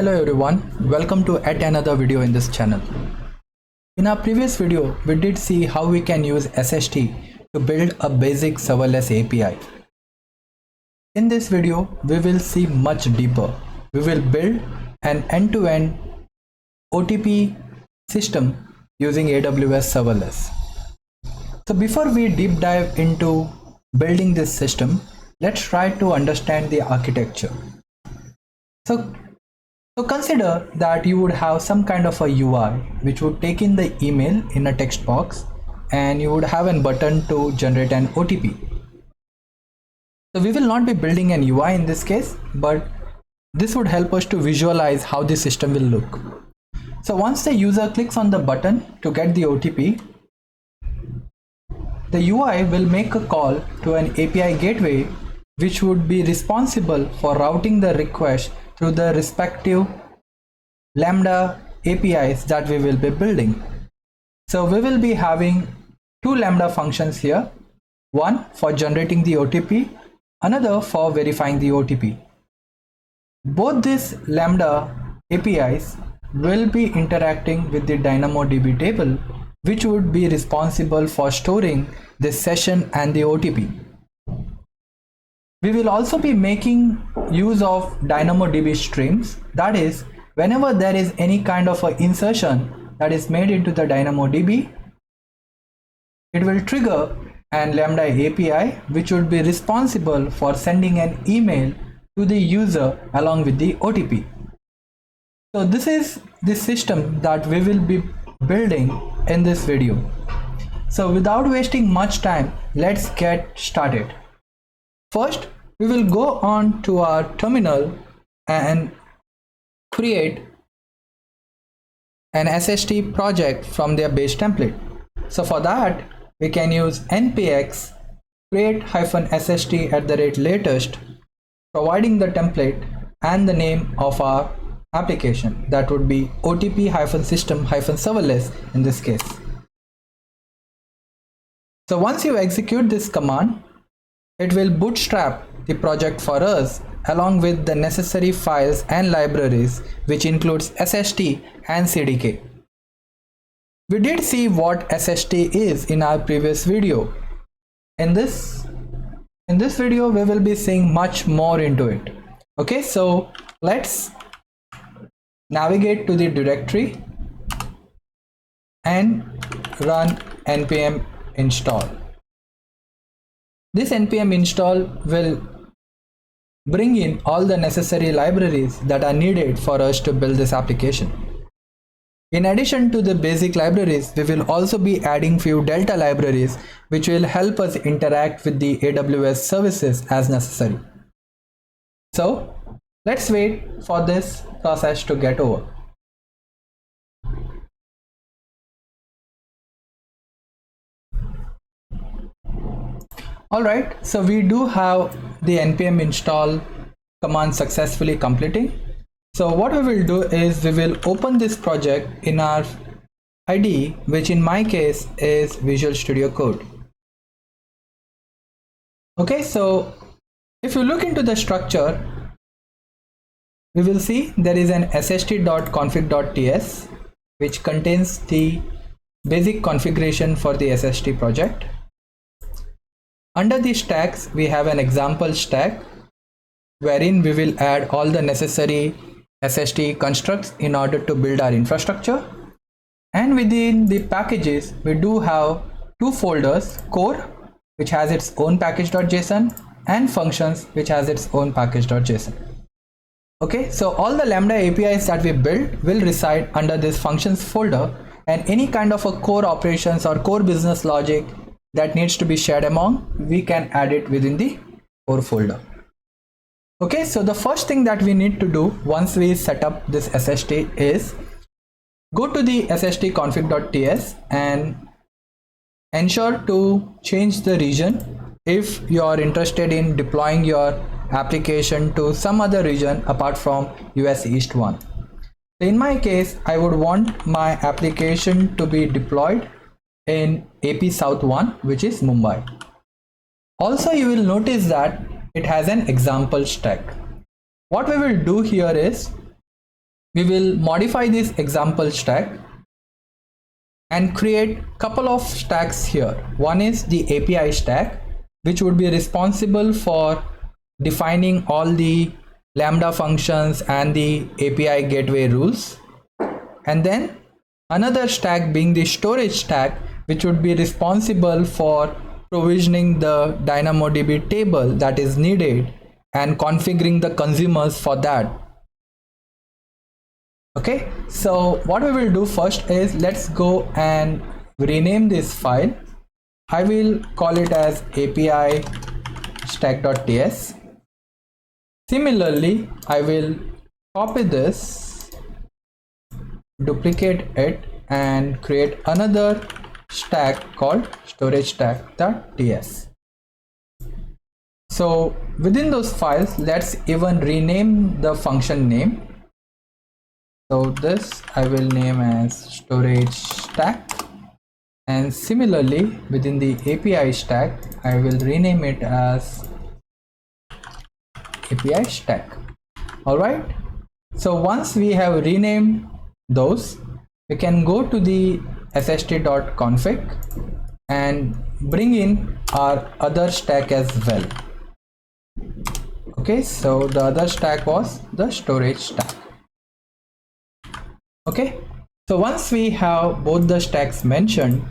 Hello everyone, welcome to yet another video in this channel. In our previous video, we did see how we can use SST to build a basic serverless API. In this video, we will see much deeper. We will build an end-to-end OTP system using AWS Serverless. So before we deep dive into building this system, let's try to understand the architecture. So consider that you would have some kind of a UI which would take in the email in a text box, and you would have a button to generate an OTP. So we will not be building an UI in this case, but this would help us to visualize how the system will look. So once the user clicks on the button to get the OTP, the UI will make a call to an API gateway which would be responsible for routing the request through the respective Lambda APIs that we will be building. So we will be having two Lambda functions here, one for generating the OTP, another for verifying the OTP. Both these Lambda APIs will be interacting with the DynamoDB table, which would be responsible for storing the session and the OTP. We will also be making use of DynamoDB Streams. That is, whenever there is any kind of an insertion that is made into the DynamoDB, it will trigger an Lambda API which would be responsible for sending an email to the user along with the OTP. So this is the system that we will be building in this video. So without wasting much time, let's get started. First, we will go on to our terminal and create an SST project from their base template. So for that, we can use npx create-sst@latest, providing the template and the name of our application. That would be OTP-system-serverless in this case. So once you execute this command, it will bootstrap the project for us along with the necessary files and libraries, which includes SST and CDK. We did see what SST is in our previous video. In this video, we will be seeing much more into it. Okay, so let's navigate to the directory and run npm install. This npm install will bring in all the necessary libraries that are needed for us to build this application. In addition to the basic libraries, we will also be adding few Delta libraries which will help us interact with the AWS services as necessary. So let's wait for this process to get over. Alright, so we do have the npm install command successfully completing. So what we will do is we will open this project in our IDE, which in my case is Visual Studio Code. Okay, so if you look into the structure, we will see there is an sst.config.ts which contains the basic configuration for the SST project. Under the stacks, we have an example stack wherein we will add all the necessary SST constructs in order to build our infrastructure. And within the packages, we do have two folders, core, which has its own package.json, and functions, which has its own package.json. Okay, so all the Lambda APIs that we build will reside under this functions folder, and any kind of a core operations or core business logic that needs to be shared among, we can add it within the core folder. Okay, so the first thing that we need to do once we set up this SST is go to the sst.config.ts and ensure to change the region if you are interested in deploying your application to some other region apart from US East 1. In my case, I would want my application to be deployed in AP South 1, which is Mumbai. Also, you will notice that it has an example stack. What we will do here is we will modify this example stack and create couple of stacks here. One is the API stack, which would be responsible for defining all the Lambda functions and the API gateway rules. And then another stack being the storage stack, which would be responsible for provisioning the DynamoDB table that is needed and configuring the consumers for that. Okay, so what we will do first is let's go and rename this file. I will call it as API stack.ts. Similarly, I will copy this, duplicate it, and create another stack called storage stack.ts. So within those files, let's even rename the function name. So this I will name as storage stack, and similarly within the API stack I will rename it as API stack. Alright, so once we have renamed those, we can go to the sst.config and bring in our other stack as well. Okay, so the other stack was the storage stack. Okay, so once we have both the stacks mentioned,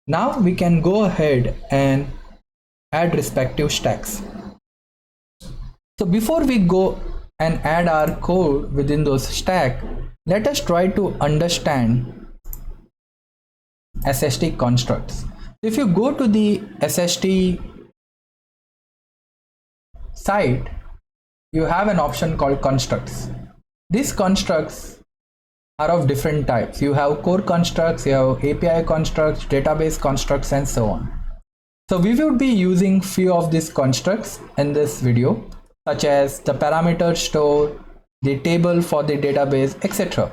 now we can go ahead and add respective stacks. So before we go and add our code within those stacks, let us try to understand SST constructs. If you go to the SST site, you have an option called constructs. These constructs are of different types. You have core constructs, you have API constructs, database constructs, and so on. So we will be using few of these constructs in this video, such as the parameter store, the table for the database, etc.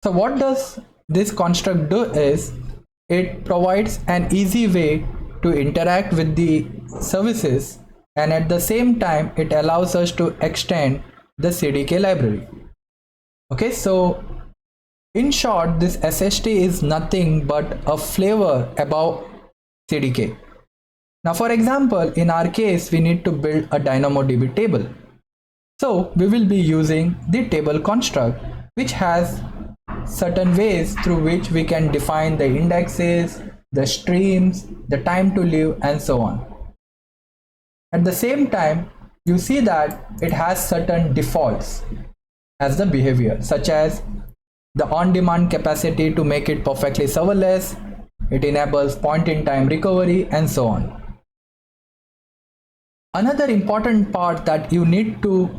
So what does this construct do is it provides an easy way to interact with the services, and at the same time it allows us to extend the CDK library. Okay, so in short, this SST is nothing but a flavor above CDK. Now, for example, in our case, we need to build a DynamoDB table. So we will be using the table construct, which has certain ways through which we can define the indexes, the streams, the time to live, and so on. At the same time, you see that it has certain defaults as the behavior, such as the on-demand capacity to make it perfectly serverless, it enables point-in-time recovery, and so on. Another important part that you need to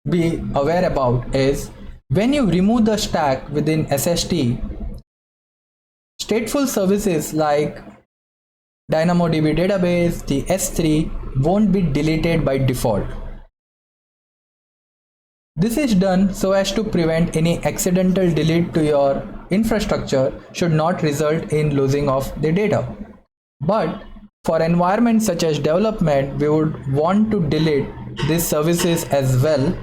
be aware about is when you remove the stack within SST, stateful services like DynamoDB database, the S3 won't be deleted by default. This is done so as to prevent any accidental delete to your infrastructure should not result in losing of the data. But for environments such as development, we would want to delete these services as well.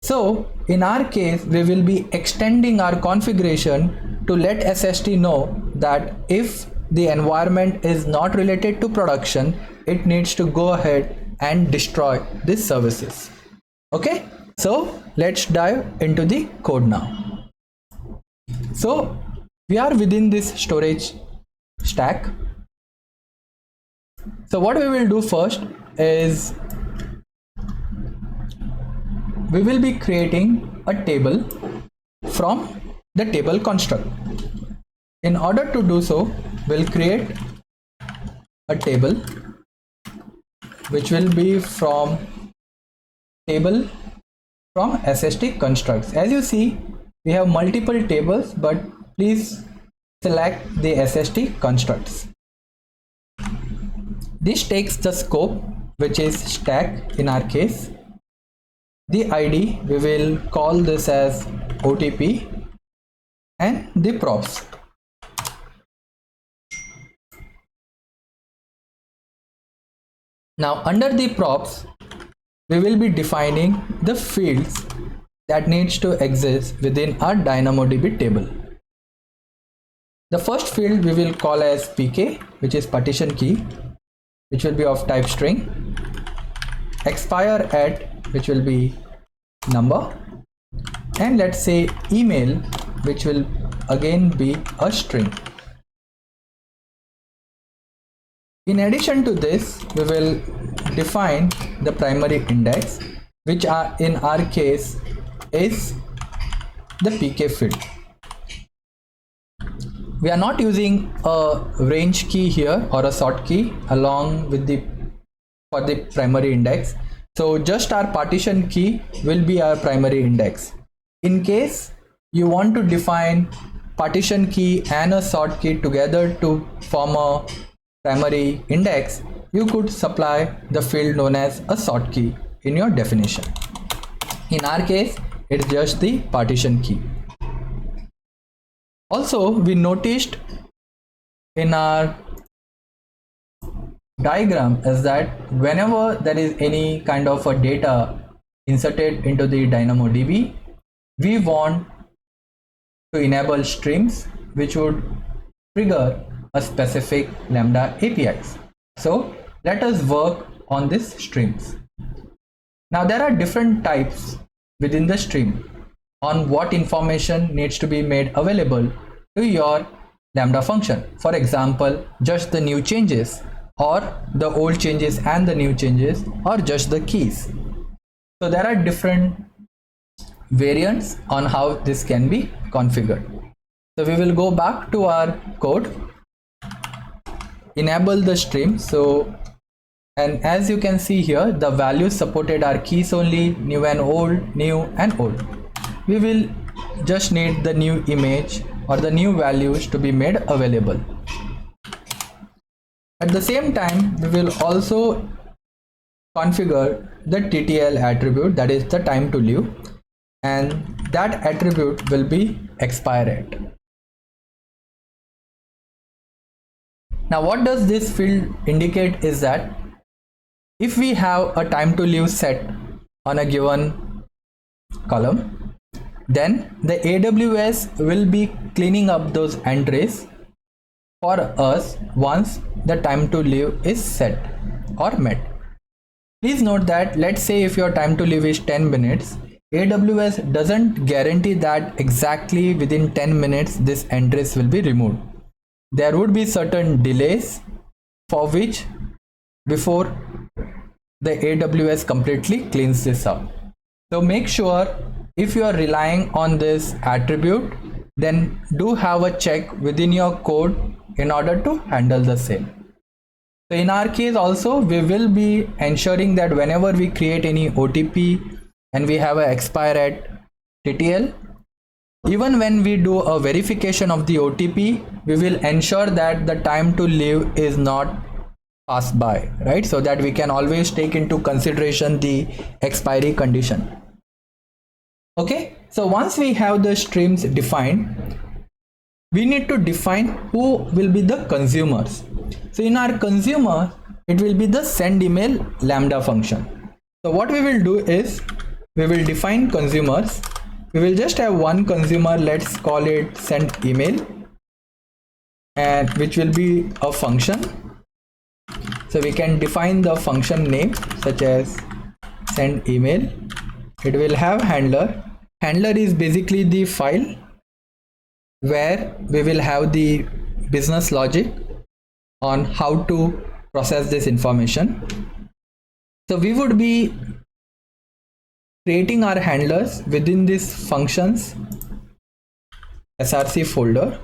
So in our case, we will be extending our configuration to let SST know that if the environment is not related to production, it needs to go ahead and destroy these services. Okay, so let's dive into the code now. So we are within this storage stack. So what we will do first is we will be creating a table from the table construct. In order to do so, we'll create a table which will be from table from SST constructs. As you see, we have multiple tables, but please select the SST constructs. This takes the scope, which is stack in our case. The ID, we will call this as OTP, and the props. Now under the props, we will be defining the fields that needs to exist within our DynamoDB table. The first field we will call as PK, which is partition key, which will be of type string, expire at, which will be number, and let's say email, which will again be a string. In addition to this, we will define the primary index, which are in our case is the PK field. We are not using a range key here or a sort key along with for the primary index. So just our partition key will be our primary index. In case you want to define partition key and a sort key together to form a primary index, you could supply the field known as a sort key in your definition. In our case, it's just the partition key. Also, we noticed in our diagram is that whenever there is any kind of a data inserted into the DynamoDB, we want to enable streams, which would trigger a specific Lambda APIs. So let us work on this streams. Now there are different types within the stream on what information needs to be made available to your Lambda function. For example, just the new changes, or the old changes and the new changes, or just the keys. So there are different variants on how this can be configured. So we will go back to our code, enable the stream. So, and as you can see here, the values supported are keys only, new and old, new and old. We will just need the new image or the new values to be made available. At the same time, we will also configure the TTL attribute, that is the time to live, and that attribute will be expire at. Now what does this field indicate is that if we have a time to live set on a given column, then the AWS will be cleaning up those entries for us once the time to live is set or met. Please note that let's say if your time to live is 10 minutes, AWS doesn't guarantee that exactly within 10 minutes this entries will be removed. There would be certain delays for which before the AWS completely cleans this up. So make sure if you are relying on this attribute, then do have a check within your code in order to handle the same. So in our case also, we will be ensuring that whenever we create any OTP and we have an expire at TTL, even when we do a verification of the OTP, we will ensure that the time to live is not passed by, right? So that we can always take into consideration the expiry condition. Okay, so once we have the streams defined, we need to define who will be the consumers. So in our consumer, it will be the send email Lambda function. So what we will do is we will define consumers. We will just have one consumer, let's call it send email, and which will be a function. So we can define the function name such as send email. It will have handler. Handler is basically the file where we will have the business logic on how to process this information. So we would be creating our handlers within this functions src folder.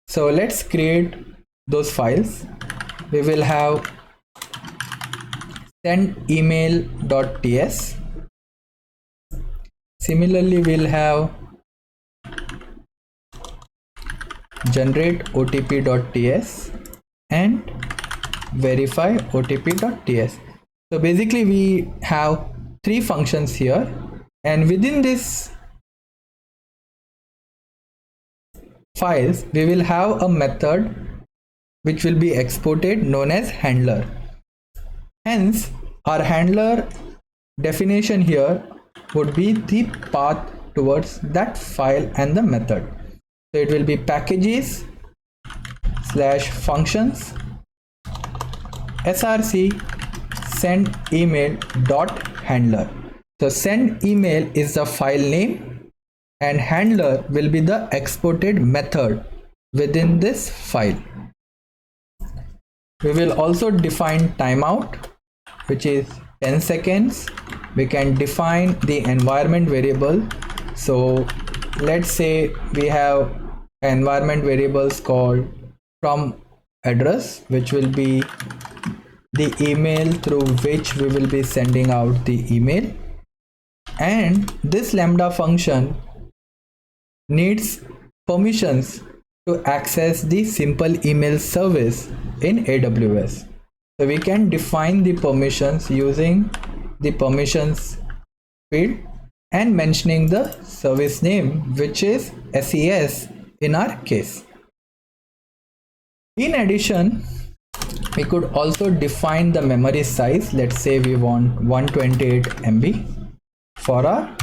So let's create those files. We will have send email.ts. Similarly, we'll have generate otp.ts and verify otp.ts. So basically we have three functions here, and within this files we will have a method which will be exported known as handler. Hence our handler definition here would be the path towards that file and the method. So it will be packages slash functions src send email dot handler. So send email is the file name and handler will be the exported method within this file. We will also define timeout, which is 10 seconds. We can define the environment variable. So let's say we have environment variables called from address, which will be the email through which we will be sending out the email. And this lambda function needs permissions to access the simple email service in AWS. So we can define the permissions using the permissions field and mentioning the service name, which is SES in our case. In addition, we could also define the memory size. Let's say we want 128 MB for our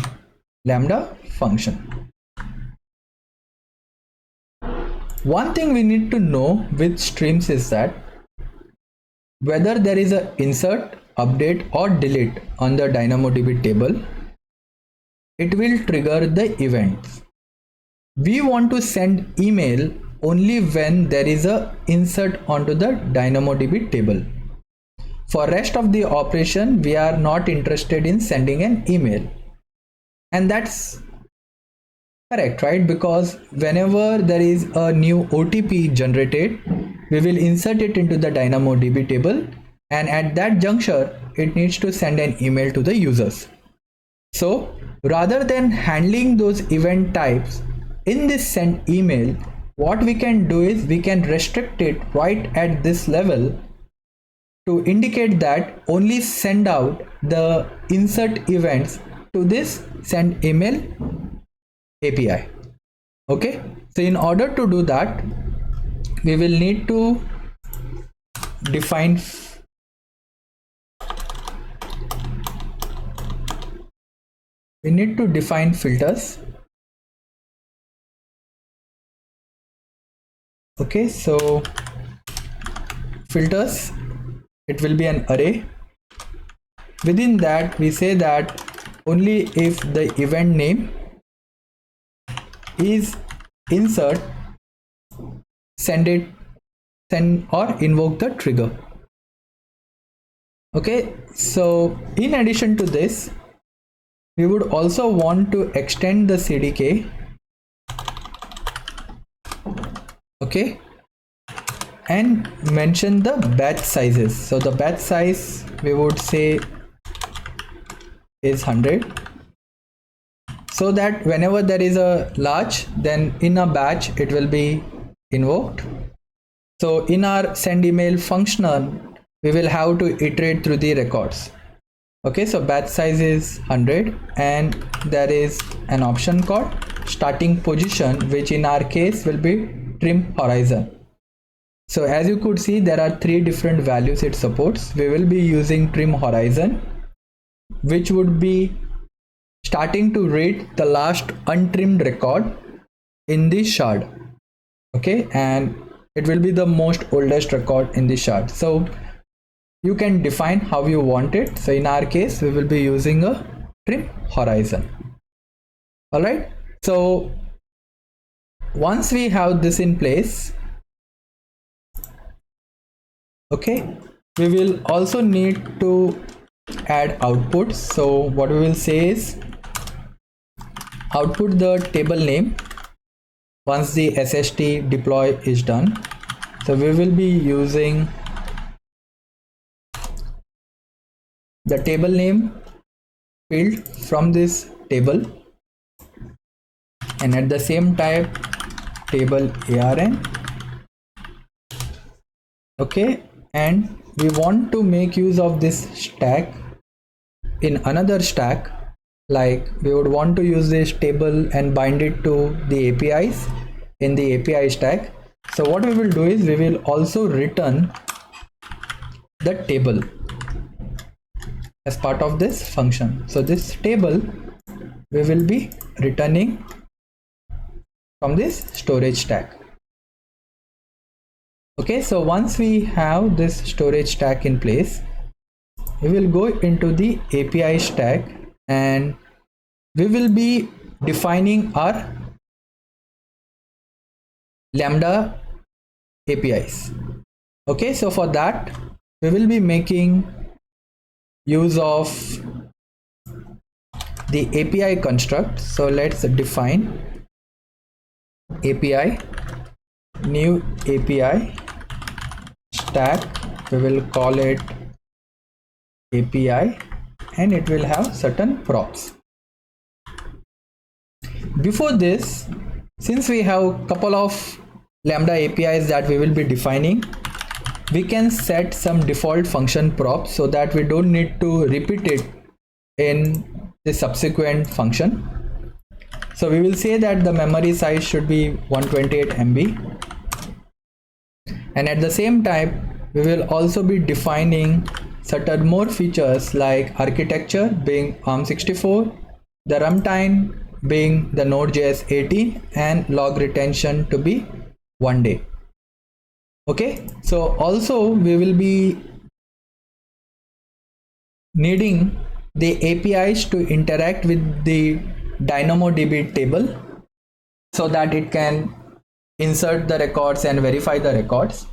lambda function. One thing we need to know with streams is that whether there is an insert, update or delete on the DynamoDB table, it will trigger the events. We want to send email only when there is a insert onto the DynamoDB table. For rest of the operation, we are not interested in sending an email. And that's correct, right? Because whenever there is a new OTP generated, we will insert it into the DynamoDB table, and at that juncture, it needs to send an email to the users. So rather than handling those event types in this send email, what we can do is we can restrict it right at this level to indicate that only send out the insert events to this send email API. Okay, so in order to do that, we will need to define filters. Okay, so filters, it will be an array. Within that, we say that only if the event name is insert, send or invoke the trigger. Okay, so in addition to this, we would also want to extend the CDK. Okay, and mention the batch sizes. So the batch size we would say is 100, so that whenever there is a large, then in a batch it will be invoked. So in our send email function, we will have to iterate through the records. Okay, so batch size is 100, and there is an option called starting position, which in our case will be trim horizon. So as you could see, there are 3 different values it supports. We will be using trim horizon, which would be starting to read the last untrimmed record in the shard. Okay, and it will be the most oldest record in the shard. So you can define how you want it. So in our case, we will be using a trim horizon. All right, so once we have this in place, okay, we will also need to add outputs. So what we will say is output the table name once the SST deploy is done. So we will be using the table name field from this table, and at the same time table ARN. Okay, and we want to make use of this stack in another stack. Like we would want to use this table and bind it to the APIs in the API stack. So what we will do is we will also return the table as part of this function. So this table we will be returning from this storage stack. Okay, so once we have this storage stack in place, we will go into the API stack and we will be defining our Lambda APIs. Okay, so for that we will be making use of the API construct. So let's define API, new API stack, we will call it API, and it will have certain props. Before this, since we have a couple of Lambda APIs that we will be defining, we can set some default function props so that we don't need to repeat it in the subsequent function. So we will say that the memory size should be 128 MB, and at the same time we will also be defining certain more features like architecture being ARM64, the runtime being the Node.js 18, and log retention to be 1 day. Okay, so also we will be needing the APIs to interact with the DynamoDB table so that it can insert the records and verify the records.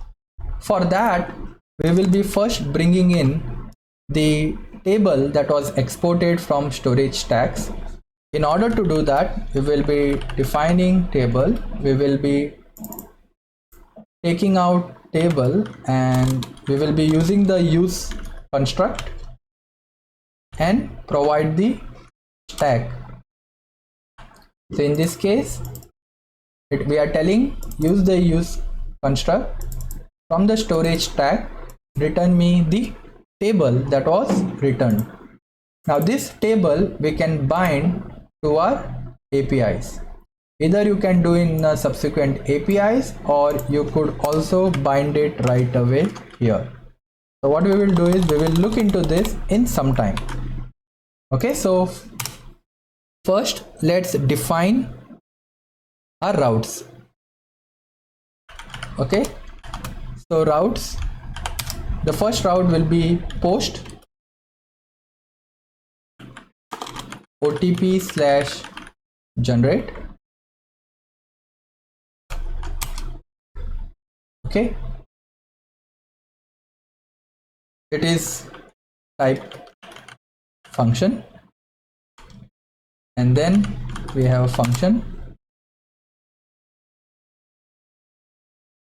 For that, we will be first bringing in the table that was exported from storage stacks. In order to do that, we will be defining table, we will be taking out table, and we will be using the use construct and provide the stack. So in this case, we are telling use the use construct from the storage stack, return me the table that was returned. Now this table we can bind to our APIs. Either you can do in subsequent APIs, or you could also bind it right away here. So what we will do is we will look into this in some time. Okay, so first let's define our routes. Okay, so routes, the first route will be post OTP/generate. Okay, it is type function, and then we have a function.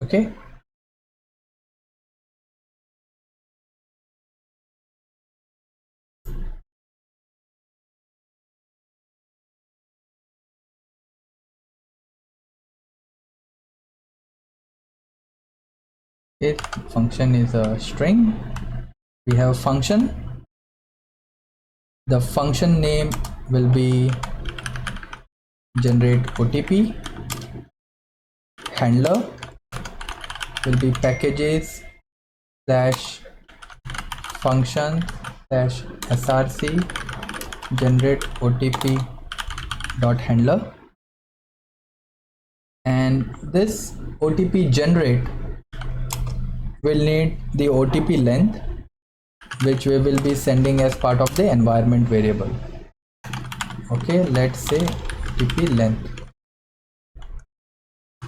Okay, function is a string. We have function, the function name will be generate OTP, handler will be packages slash function slash src generate OTP dot handler, and this OTP generate will need the OTP length, which we will be sending as part of the environment variable. Okay, let's say OTP length.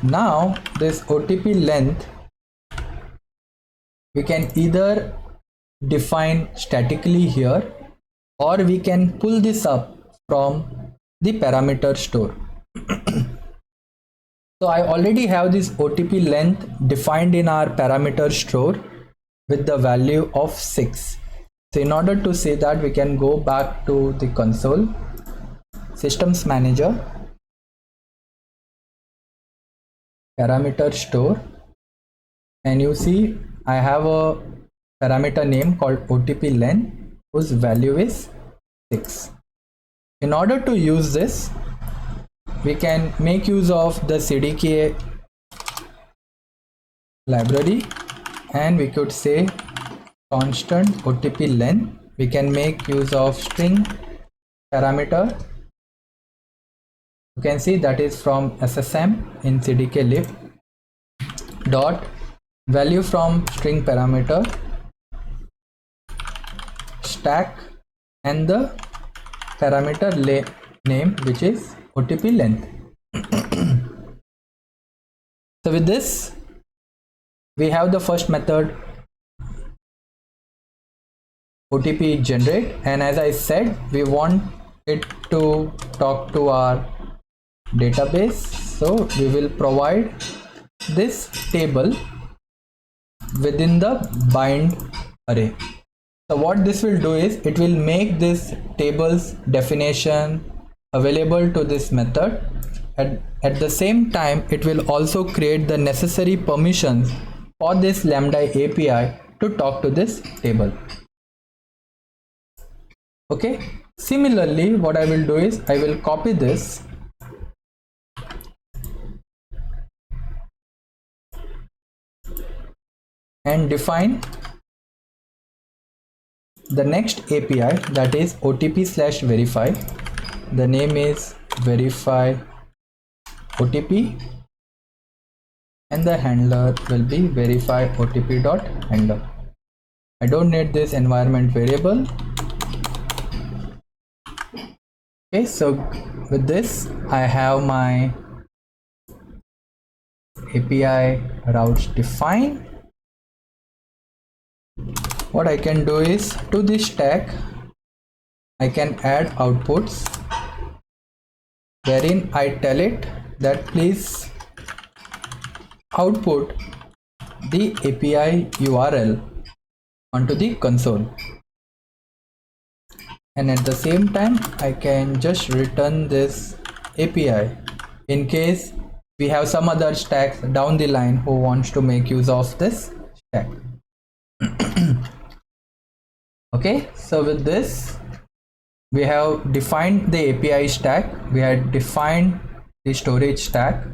Now this OTP length we can either define statically here, or we can pull this up from the parameter store. So I already have this OTP length defined in our parameter store with the value of 6. So in order to say that, we can go back to the console, systems manager, parameter store, and you see I have a parameter name called OTP length whose value is 6. In order to use this, we can make use of the CDK library, and we could say constant OTP length. We can make use of string parameter You can see that is from ssm in cdk lib dot value from string parameter stack and the parameter name, which is OTP length. So with this, we have the first method OTP generate, and as I said, we want it to talk to our database, so we will provide this table within the bind array. So what this will do is it will make this table's definition available to this method. At the same time, it will also create the necessary permissions for this Lambda API to talk to this table. Okay, similarly, what I will do is I will copy this and define the next API, that is OTP/verify. The name is verify OTP and the handler will be verify OTP.handler. I don't need this environment variable. Okay, so with this I have my API routes defined. What I can do is to this stack I can add outputs wherein I tell it that please output the API URL onto the console, and at the same time I can just return this API in case we have some other stacks down the line who wants to make use of this stack. Okay, so with this we have defined the API stack, we have defined the storage stack.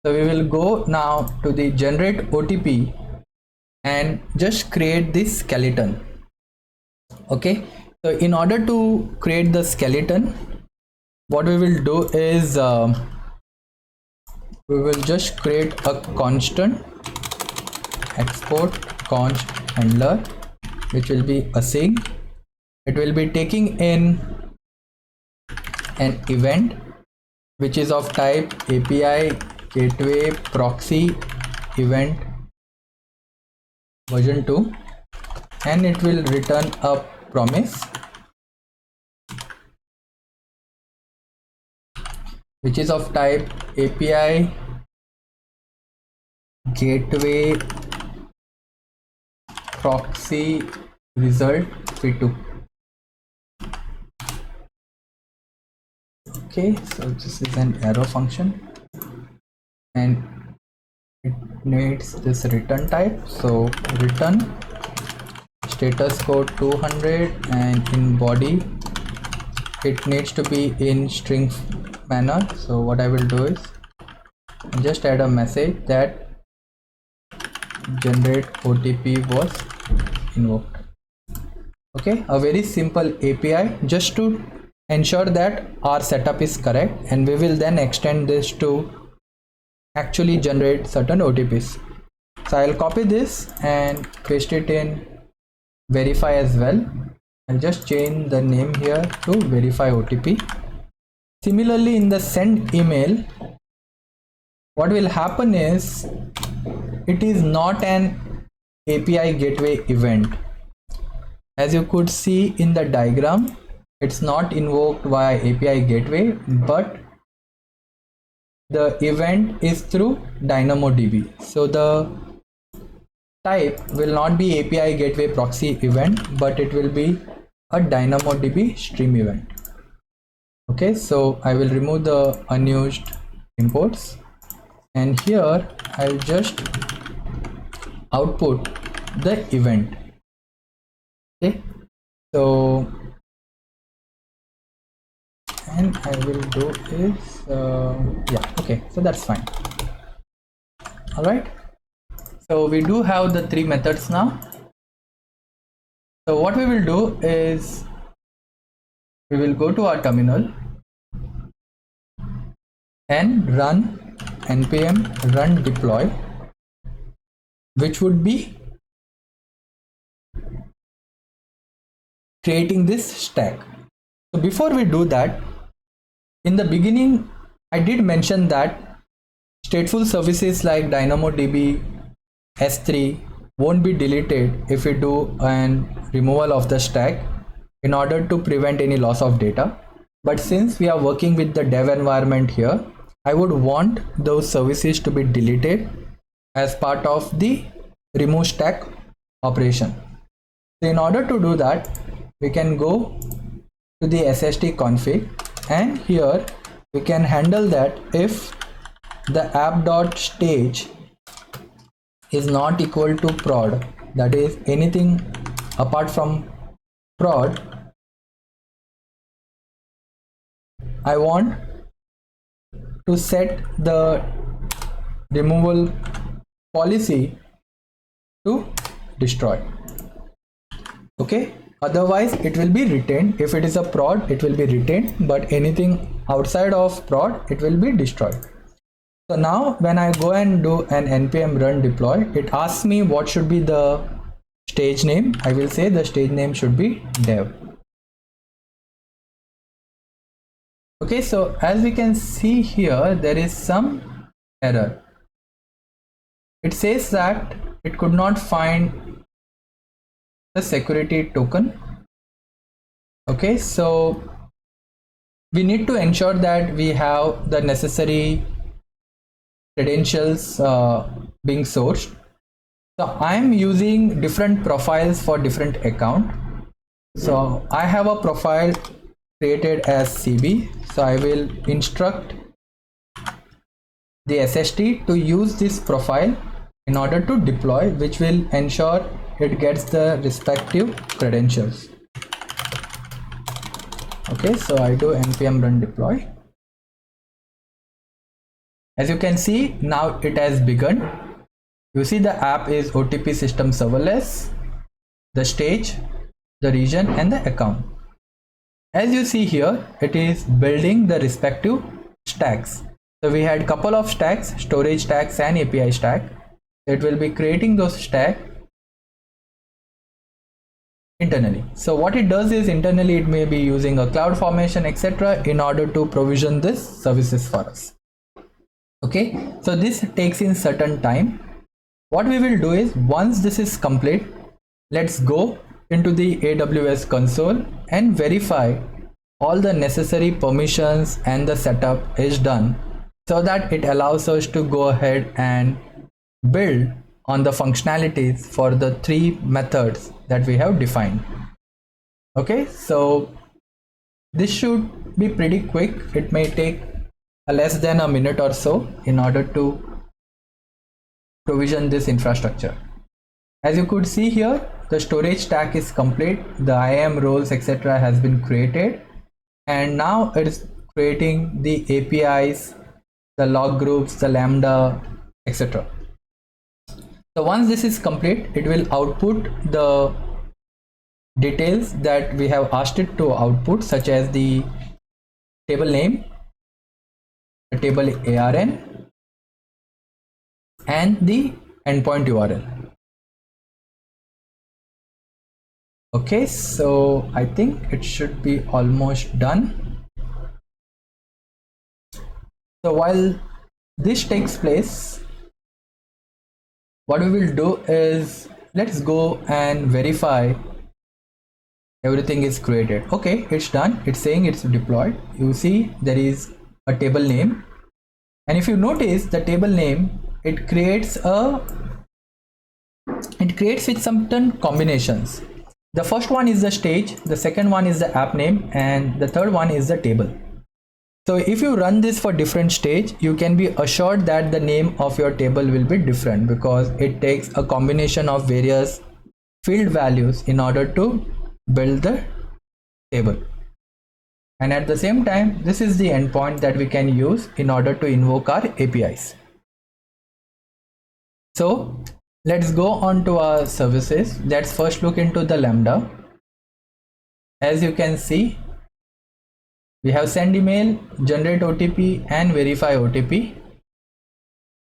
So we will go now to the generate OTP and just create this skeleton. Okay, so in order to create the skeleton, what we will do is we will just create a constant export const handler, which will be async. It will be taking in an event which is of type API gateway proxy event version 2, and it will return a promise which is of type API gateway proxy result v2. Okay, so this is an arrow function and it needs this return type, so return status code 200, and in body it needs to be in string manner. So what I will do is just add a message that generate OTP was invoked. Okay, a very simple API just to ensure that our setup is correct, and we will then extend this to actually generate certain OTPs. So I'll copy this and paste it in verify as well. I'll just change the name here to verify OTP. Similarly, in the send email, what will happen is it is not an API gateway event. As you could see in the diagram, it's not invoked via API gateway, but the event is through DynamoDB. So the type will not be API gateway proxy event, but it will be a DynamoDB stream event. Okay, so I will remove the unused imports, and here I'll just output the event. Okay, so and I will do is yeah, okay, so that's fine. All right, so we do have the three methods now. So what we will do is we will go to our terminal and run npm run deploy, which would be creating this stack. So before we do that, in the beginning I did mention that stateful services like DynamoDB S3 won't be deleted if we do an removal of the stack in order to prevent any loss of data. But since we are working with the dev environment here, I would want those services to be deleted as part of the remove stack operation. So in order to do that, we can go to the SST config, and here we can handle that if the app.stage is not equal to prod, that is anything apart from prod, I want to set the removal policy to destroy. Okay, otherwise it will be retained. If it is a prod, it will be retained, but anything outside of prod, it will be destroyed. So now when I go and do an npm run deploy, it asks me what should be the stage name. I will say the stage name should be dev. Okay, so as we can see here, there is some error. It says that it could not find the security token. Okay, so we need to ensure that we have the necessary credentials being sourced. So I am using different profiles for different account. So I have a profile created as CB. So I will instruct the SST to use this profile in order to deploy, which will ensure it gets the respective credentials. Okay, so I do npm run deploy. As you can see, now it has begun. You see the app is OTP System Serverless, the stage, the region, and the account. As you see here, it is building the respective stacks. So we had couple of stacks, storage stacks and API stack. It will be creating those stacks internally. So what it does is internally it may be using a cloud formation, etc., in order to provision this services for us. Okay, so this takes in certain time. What we will do is, once this is complete, let's go into the AWS console and verify all the necessary permissions and the setup is done, so that it allows us to go ahead and build on the functionalities for the 3 methods that we have defined. Okay, so this should be pretty quick. It may take less than a minute or so in order to provision this infrastructure. As you could see here, the storage stack is complete, the IAM roles, etc., has been created, and now it is creating the APIs, the log groups, the Lambda, etc. So once this is complete, it will output the details that we have asked it to output, such as the table name, the table ARN, and the endpoint URL. Okay, so I think it should be almost done. So while this takes place, what we will do is, let's go and verify everything is created. Okay, it's done. It's saying it's deployed. You see there is a table name, and if you notice the table name, it creates with certain combinations. The first one is the stage, the second one is the app name, and the third one is the table. So if you run this for different stage, you can be assured that the name of your table will be different, because it takes a combination of various field values in order to build the table. And at the same time, this is the endpoint that we can use in order to invoke our APIs. So let's go on to our services. Let's first look into the Lambda. As you can see, We have send email, generate OTP, and verify OTP.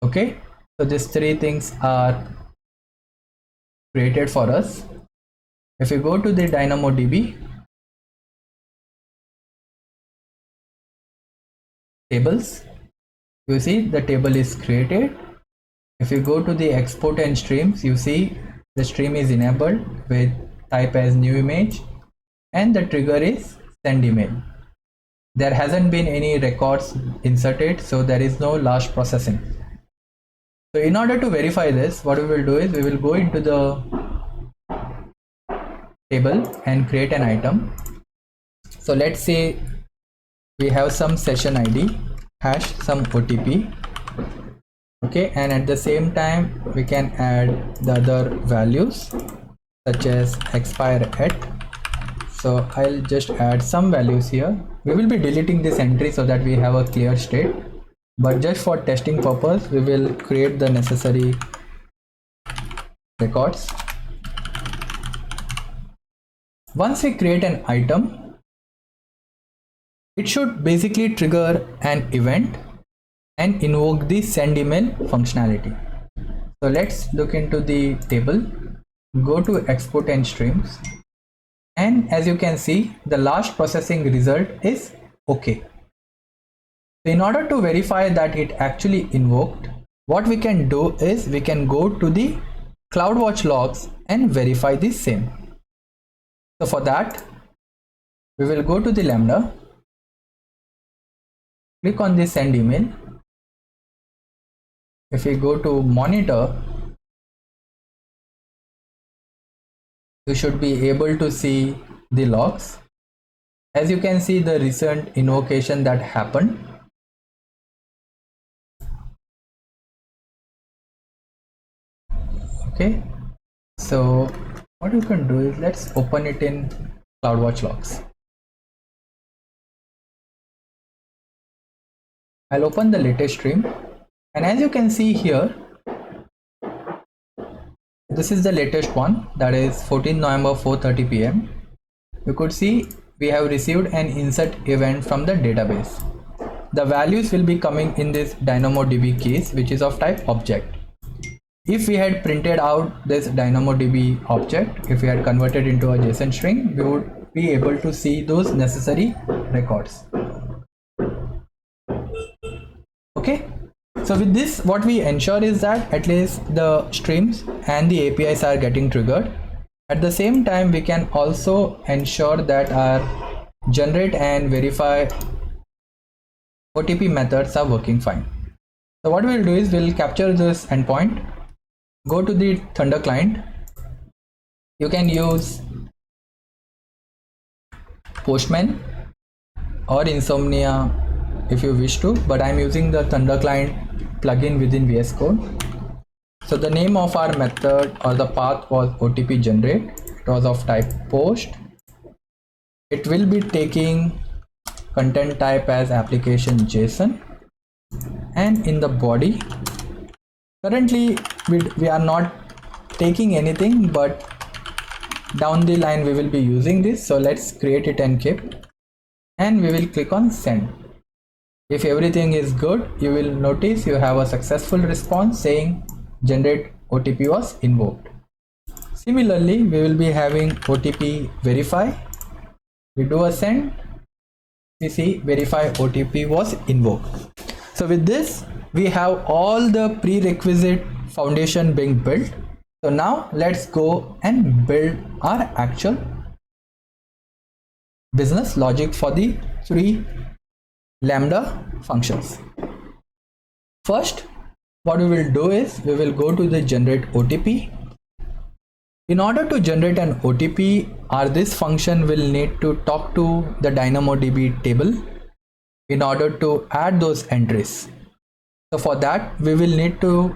Okay, so these three things are created for us. If you go to the DynamoDB tables, you see the table is created. If you go to the export and streams, you see the stream is enabled with type as new image, and the trigger is send email. There hasn't been any records inserted, so there is no last processing. So in order to verify this, what we will do is we will go into the table and create an item. So let's say we have some session ID, hash some OTP. Okay, and at the same time we can add the other values such as expire at. So I'll just add some values here. We will be deleting this entry so that we have a clear state, but just for testing purpose we will create the necessary records. Once we create an item, it should basically trigger an event and invoke the send email functionality. So let's look into the table, go to export and streams, and as you can see the last processing result is okay. So in order to verify that it actually invoked, what we can do is we can go to the CloudWatch logs and verify the same. So for that we will go to the Lambda, click on the send email. If we go to monitor, you should be able to see the logs. As you can see the recent invocation that happened. Okay, so what you can do is let's open it in CloudWatch logs. I'll open the latest stream, and as you can see here, this is the latest one, that is 14 November 4:30 p.m. You could see we have received an insert event from the database. The values will be coming in this DynamoDB keys, which is of type object. If we had printed out this DynamoDB object, if we had converted into a JSON string, we would be able to see those necessary records. Okay, so with this what we ensure is that at least the streams and the APIs are getting triggered. At the same time we can also ensure that our generate and verify OTP methods are working fine. So what we'll do is we'll capture this endpoint, go to the Thunder client. You can use Postman or Insomnia if you wish to, but I'm using the Thunder client plugin within VS Code. So the name of our method or the path was OTP generate. It was of type post. It will be taking content type as application JSON, and in the body currently we are not taking anything, but down the line we will be using this. So let's create it and keep, and we will click on send. If everything is good, you will notice you have a successful response saying generate OTP was invoked. Similarly, we will be having OTP verify. We do a send, we see verify OTP was invoked. So with this we have all the prerequisite foundation being built. So now let's go and build our actual business logic for the 3 Lambda functions. First, what we will do is we will go to the generate OTP. In order to generate an OTP, this function will need to talk to the DynamoDB table in order to add those entries. So for that we will need to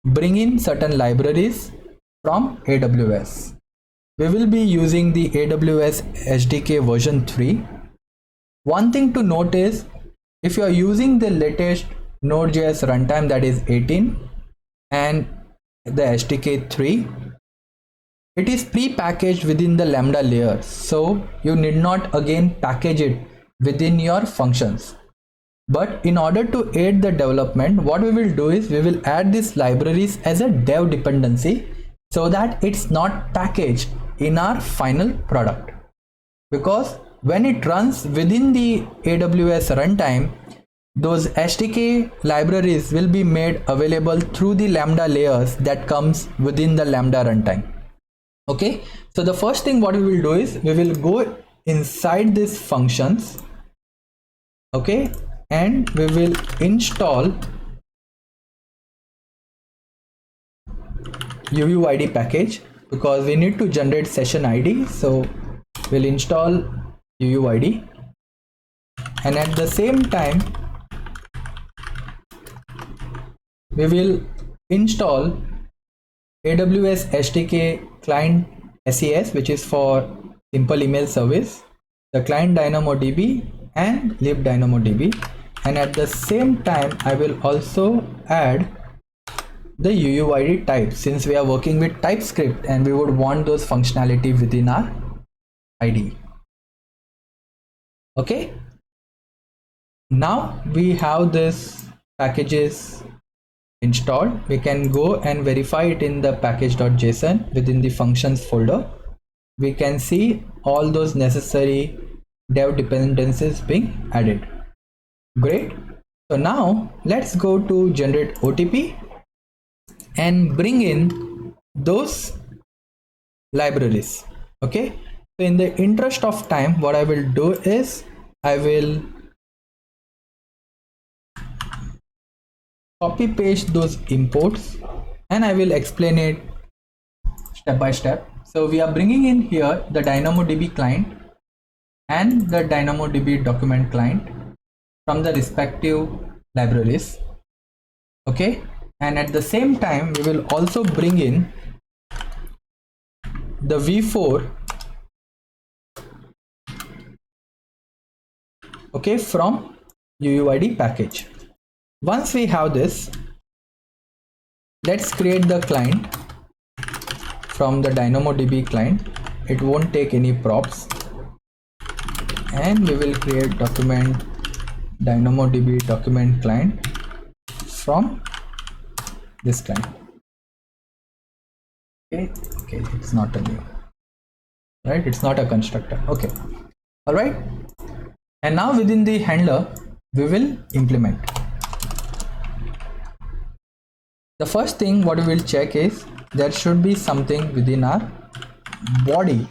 bring in certain libraries from AWS. We will be using the AWS SDK version 3. One thing to note is if you are using the latest Node.js runtime, that is 18, and the SDK 3, it is pre-packaged within the Lambda layer, so you need not again package it within your functions. But in order to aid the development, what we will do is we will add these libraries as a dev dependency so that it's not packaged in our final product. Because when it runs within the AWS runtime, those SDK libraries will be made available through the Lambda layers that comes within the Lambda runtime. Okay, so the first thing what we will do is we will go inside these functions, okay, and we will install UUID package because we need to generate session ID. So we'll install UUID, and at the same time we will install AWS SDK client SES, which is for simple email service, the client DynamoDB and libDynamoDB, and at the same time I will also add the UUID type since we are working with TypeScript and we would want those functionality within our ID. Okay, now we have this packages installed. We can go and verify it in the package.json within the functions folder. We can see all those necessary dev dependencies being added. Great. So now let's go to generate OTP and bring in those libraries. Okay, so in the interest of time, what I will do is I will copy paste those imports and I will explain it step by step. So we are bringing in here the DynamoDB client and the DynamoDB document client from the respective libraries. Okay, and at the same time we will also bring in the v4, okay, from UUID package. Once we have this, let's create the client from the DynamoDB client. It won't take any props, and we will create document DynamoDB document client from this client. Okay, it's not a new, right? It's not a constructor. Okay, all right. And now within the handler, we will implement. The first thing what we will check is there should be something within our body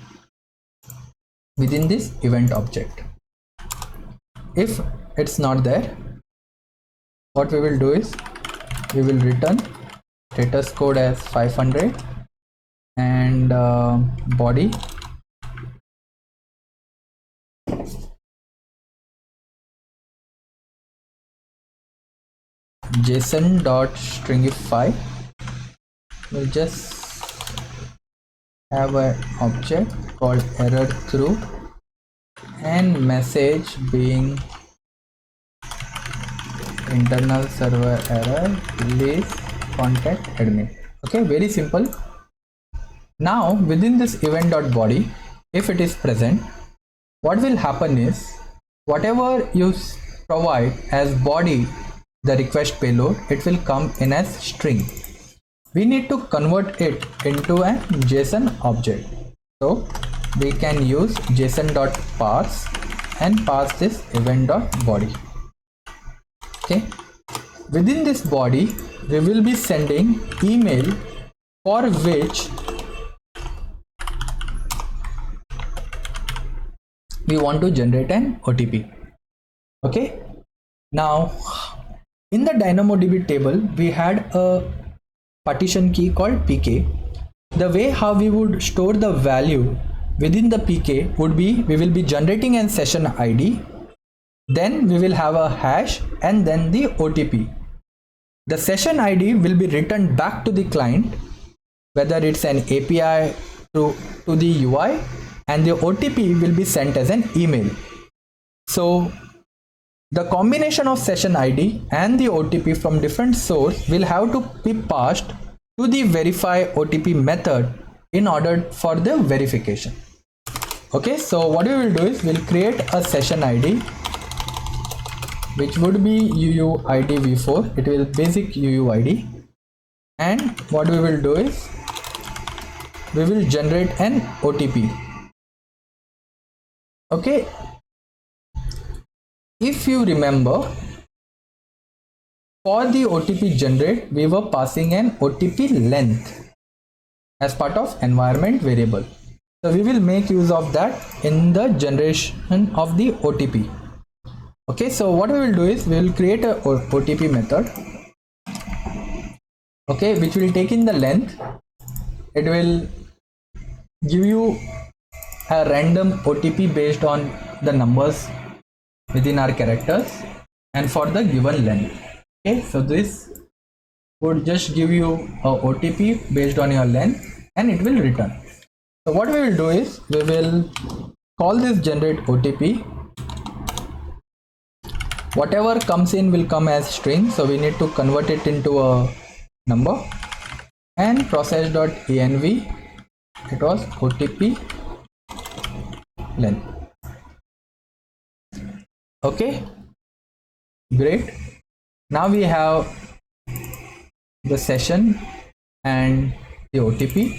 within this event object. If it's not there, what we will do is we will return status code as 500 and body json.stringify. We'll just have an object called error through and message being internal server error, please contact admin. Okay, very simple. Now within this event.body, if it is present, what will happen is whatever you provide as body, the request payload, it will come in as string. We need to convert it into a JSON object. So we can use json.parse and parse this event.body. Okay, within this body we will be sending email for which we want to generate an OTP. Okay, now in the DynamoDB table we had a partition key called pk. The way how we would store the value within the pk would be we will be generating an session ID, then we will have a hash and then the OTP. The session ID will be returned back to the client, whether it's an API to the UI, and the OTP will be sent as an email. So the combination of session ID and the OTP from different source will have to be passed to the verify OTP method in order for the verification. Okay, so what we will do is we'll create a session ID which would be UUID v4. It will basic UUID, and what we will do is we will generate an OTP. Okay, if you remember, for the OTP generate we were passing an OTP length as part of environment variable. So we will make use of that in the generation of the OTP. Okay, so what we will do is we will create a OTP method, okay, which will take in the length. It will give you a random OTP based on the numbers within our characters and for the given length. Okay, so this would just give you a OTP based on your length and it will return. So what we will do is we will call this generate OTP. Whatever comes in will come as string, so we need to convert it into a number, and process.env, it was OTP length. Okay, great. Now we have the session and the OTP.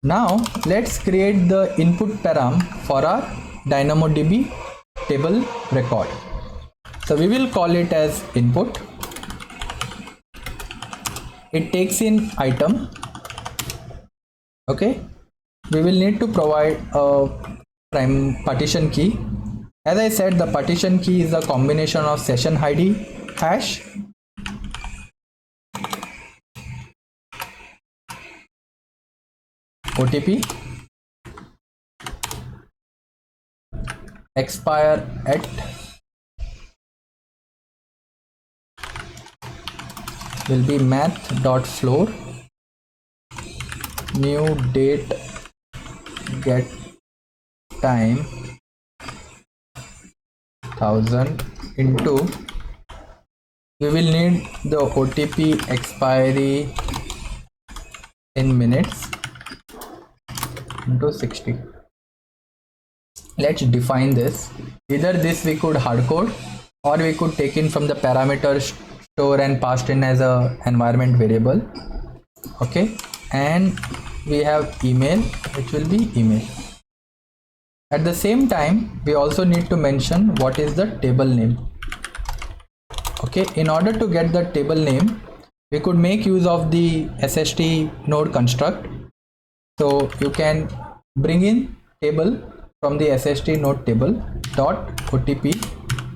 Now let's create the input param for our DynamoDB table record. So we will call it as input. It takes in item. Okay, we will need to provide a prime partition key. As I said, the partition key is a combination of session ID hash OTP expire at will be math.floor new date get time 1000 into we will need the OTP expiry in minutes into 60. Let's define this. Either this we could hardcode or we could take in from the parameter store and passed in as a environment variable. Okay, and we have email, which will be email. At the same time, we also need to mention what is the table name. Okay, in order to get the table name, we could make use of the SST node construct. So you can bring in table from the SST node table dot OTP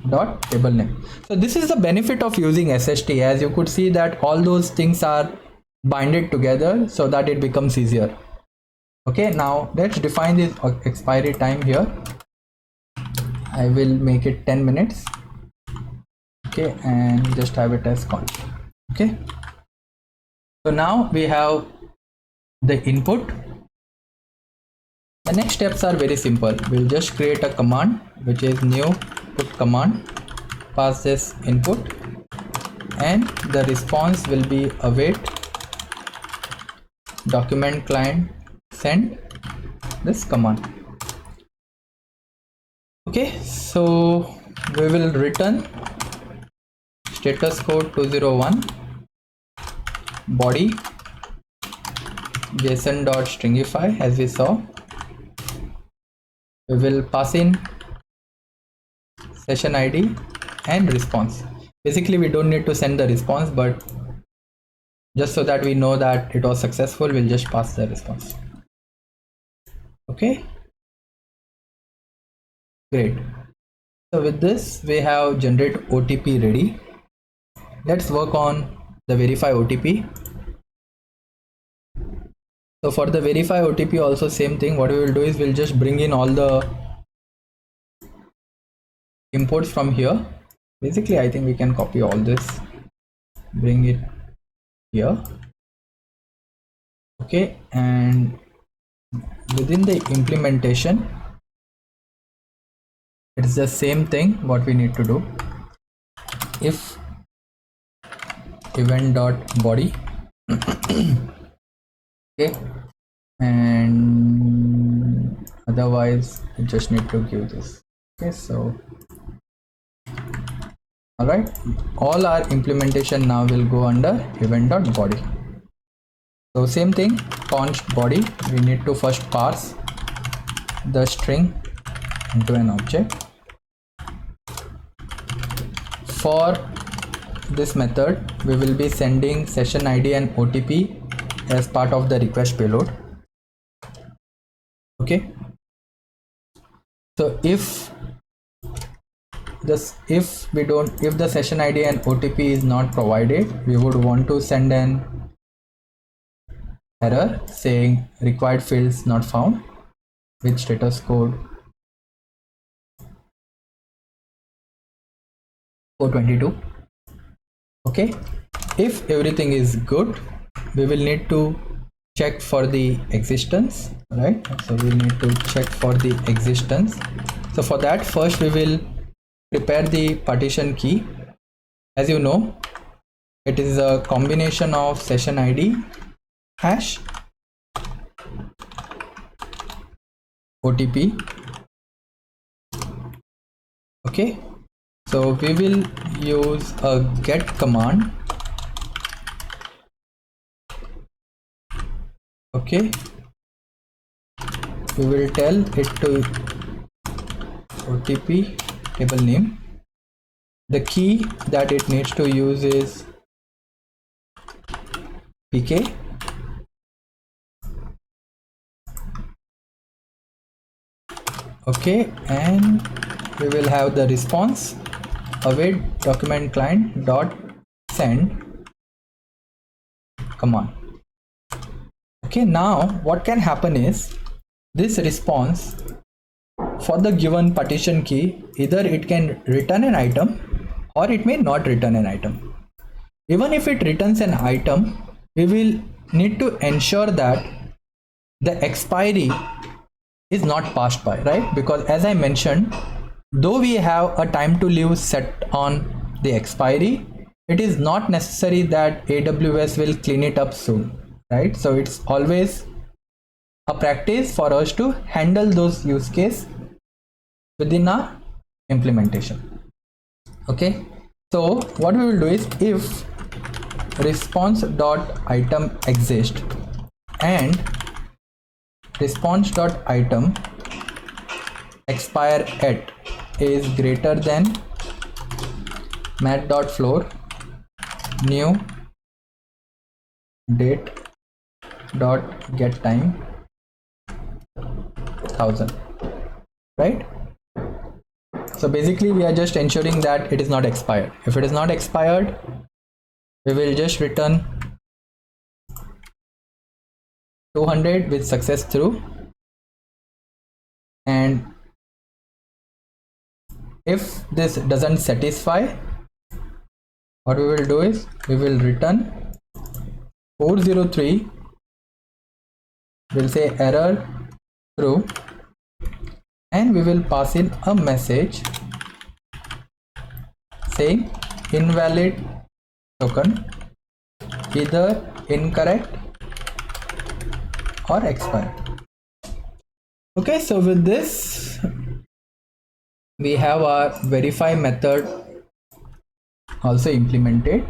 dot table name. So this is the benefit of using SST, as you could see that all those things are binded together so that it becomes easier. Okay, now let's define this expiry time here. I will make it 10 minutes. Okay, and just have it as const. Okay, so now we have the input. The next steps are very simple. We'll just create a command which is new put command, pass this input, and the response will be await document client send this command. Okay, so we will return status code 201 body json.stringify as we saw. We will pass in session ID and response. Basically we don't need to send the response, but just so that we know that it was successful, we'll just pass the response. Okay, great. So with this we have generate OTP ready. Let's work on the verify OTP. So for the verify OTP also same thing. What we will do is we'll just bring in all the imports from here. Basically I think we can copy all this, bring it here. Okay, and within the implementation it's the same thing what we need to do. If event.body okay, and otherwise you just need to give this. Okay, so All right, all our implementation now will go under event.body. So same thing, const body, we need to first parse the string into an object. For this method, we will be sending session ID and OTP as part of the request payload. Okay. So if the session ID and OTP is not provided, we would want to send an error saying required fields not found with status code 422. Okay, if everything is good, we will need to check for the existence, right? So we need to check for the existence. So for that, first we will prepare the partition key. As you know, it is a combination of session ID hash, OTP. Okay, so we will use a get command. Okay, we will tell it to OTP table name. The key that it needs to use is PK. Okay, and we will have the response await document client dot send command. Okay, now what can happen is this response for the given partition key, either it can return an item or it may not return an item. Even if it returns an item, we will need to ensure that the expiry is not passed by, right? Because as I mentioned, though we have a time to live set on the expiry, it is not necessary that AWS will clean it up soon, right? So it's always a practice for us to handle those use cases within our implementation. Okay, so what we will do is if response.item exists and response.item expire at is greater than mat.floor new date dot get time 1000, right? So basically we are just ensuring that it is not expired. If it is not expired, we will just return 200 with success through, and if this doesn't satisfy, what we will do is we will return 403, we'll say error through, and we will pass in a message saying invalid token, either incorrect or expired. Okay, so with this we have our verify method also implemented.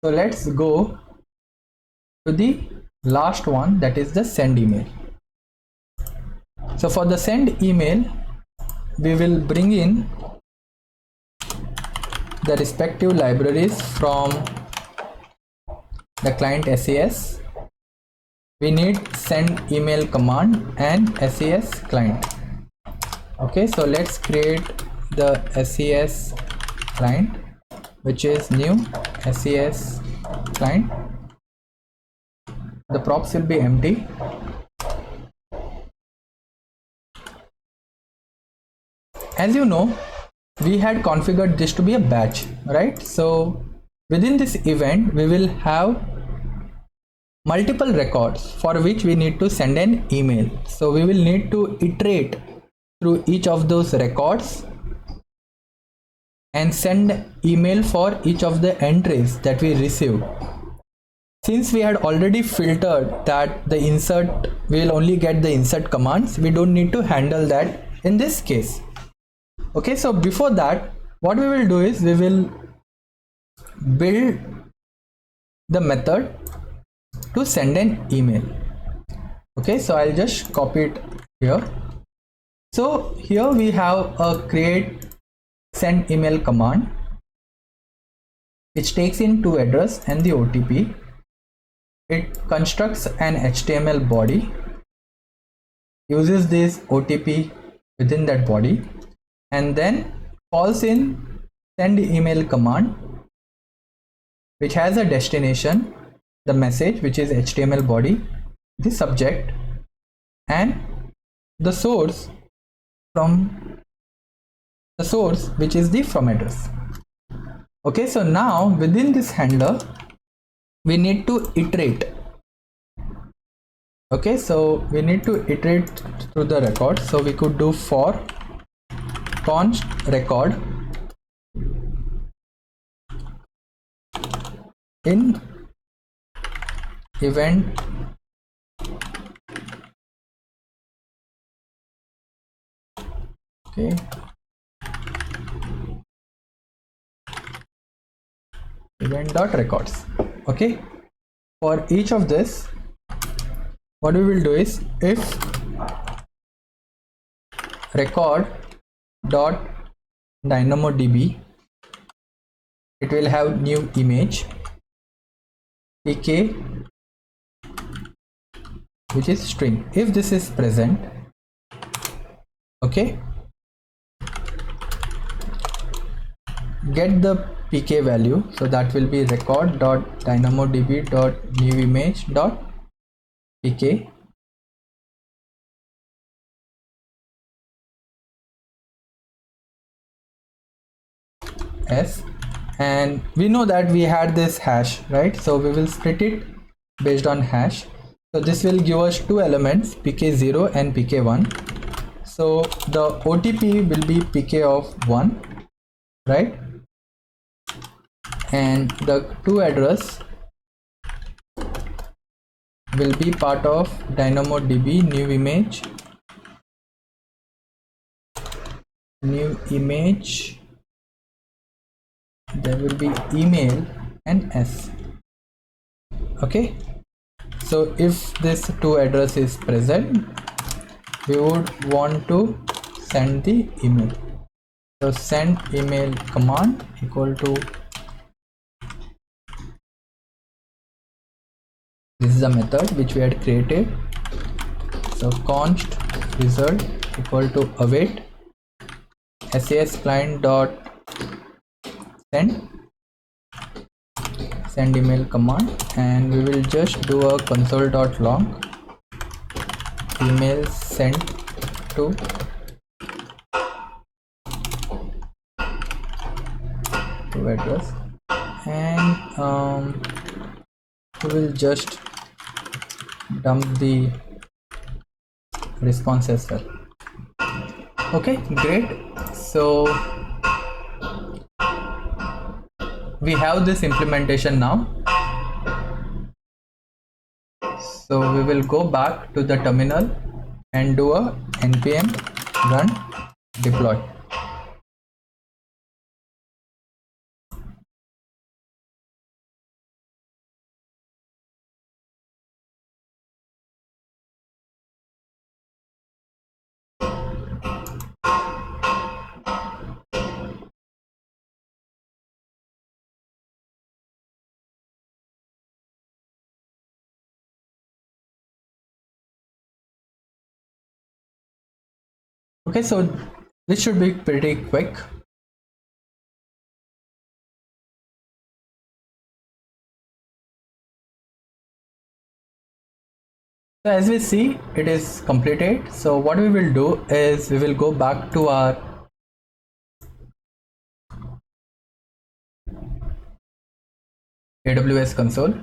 So let's go to the last one, that is the send email. So for the send email, we will bring in the respective libraries from the client SAS. We need send email command and SAS client. Okay, so let's create the SAS client, which is new SAS client. The props will be empty. As you know, we had configured this to be a batch, right? So within this event, we will have multiple records for which we need to send an email. So we will need to iterate through each of those records and send email for each of the entries that we receive. Since we had already filtered that the insert, we will only get the insert commands, we don't need to handle that in this case. Okay, so before that, what we will do is we will build the method to send an email. Okay, so I'll just copy it here. So here we have a create send email command which takes in two address and the OTP. It constructs an HTML body, uses this OTP within that body, and then calls in send email command, which has a destination, the message, which is HTML body, the subject, and the source which is the from address. Okay, so now within this handler we need to iterate. Okay, so we need to iterate through the record. So we could do for const record in event okay event dot records. Okay, for each of this what we will do is if record dot DynamoDB, it will have new image pk, which is string. If this is present, okay, get the pk value, so that will be record dot DynamoDB dot new image dot pk. S, and we know that we had this hash, right? So we will split it based on hash. So this will give us two elements, pk0 and pk1. So the OTP will be pk of 1, right? And the to address will be part of DynamoDB new image there will be email and S. Okay, so if this to address is present, we would want to send the email. So send email command equal to, this is a method which we had created. So const result equal to await SAS client dot send email command, and we will just do a console.log email sent to address, and we will just dump the response as well. Okay, great. So we have this implementation now. So we will go back to the terminal and do a npm run deploy. Okay, so this should be pretty quick. So as we see, it is completed. So what we will do is we will go back to our AWS console.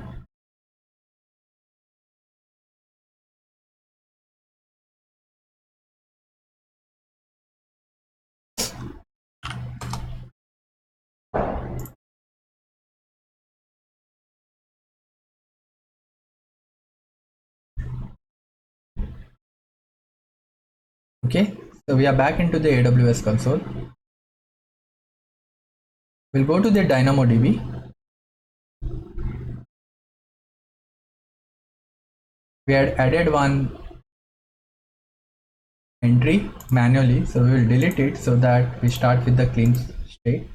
Okay, so we are back into the AWS console. We'll go to the DynamoDB. We had added one entry manually, so we will delete it so that we start with the clean state.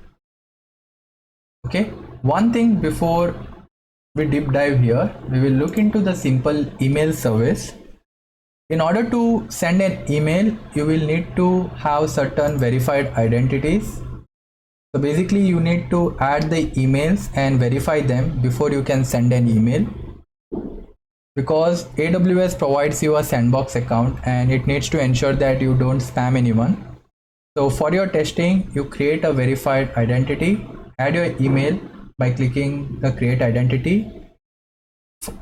Okay, one thing before we deep dive here, we will look into the simple email service. In order to send an email, you will need to have certain verified identities. So basically you need to add the emails and verify them before you can send an email, because AWS provides you a sandbox account and it needs to ensure that you don't spam anyone. So for your testing, you create a verified identity, add your email by clicking the create identity,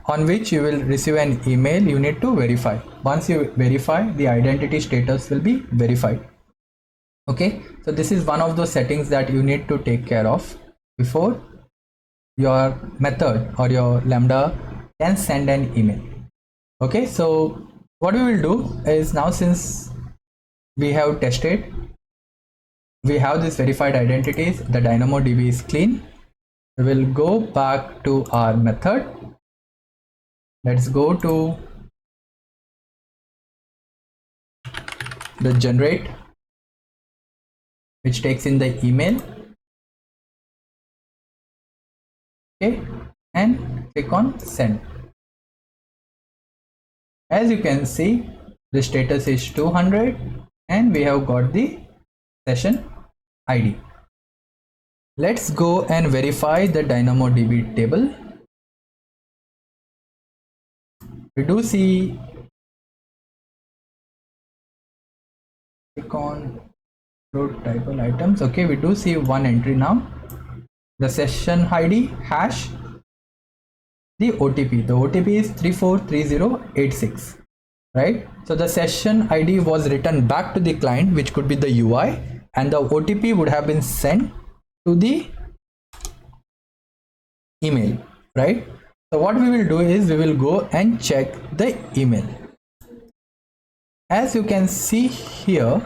on which you will receive an email you need to verify. Once you verify, the identity status will be verified. Okay, so this is one of those settings that you need to take care of before your method or your Lambda can send an email. Okay, so what we will do is, now since we have tested, we have this verified identities, the DynamoDB is clean. We will go back to our method. Let's go to the generate, which takes in the email. Okay, and click on send. As you can see, the status is 200 and we have got the session ID. Let's go and verify the DynamoDB table. We do see, click on root table items. Okay, we do see one entry now. The session ID hash, the OTP. The OTP is 343086, right? So the session ID was written back to the client, which could be the UI, and the OTP would have been sent to the email, right? So what we will do is we will go and check the email. As you can see here,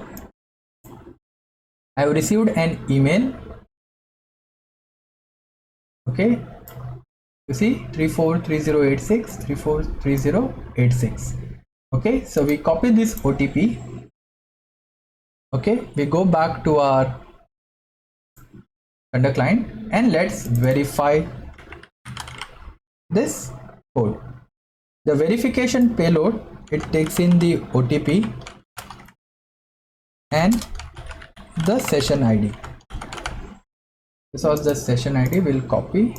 I have received an email. Okay, you see 343086, 343086. Okay, so we copy this OTP. Okay, we go back to our under client and let's verify this code. The verification payload, it takes in the OTP and the session ID. This was the session ID. We'll copy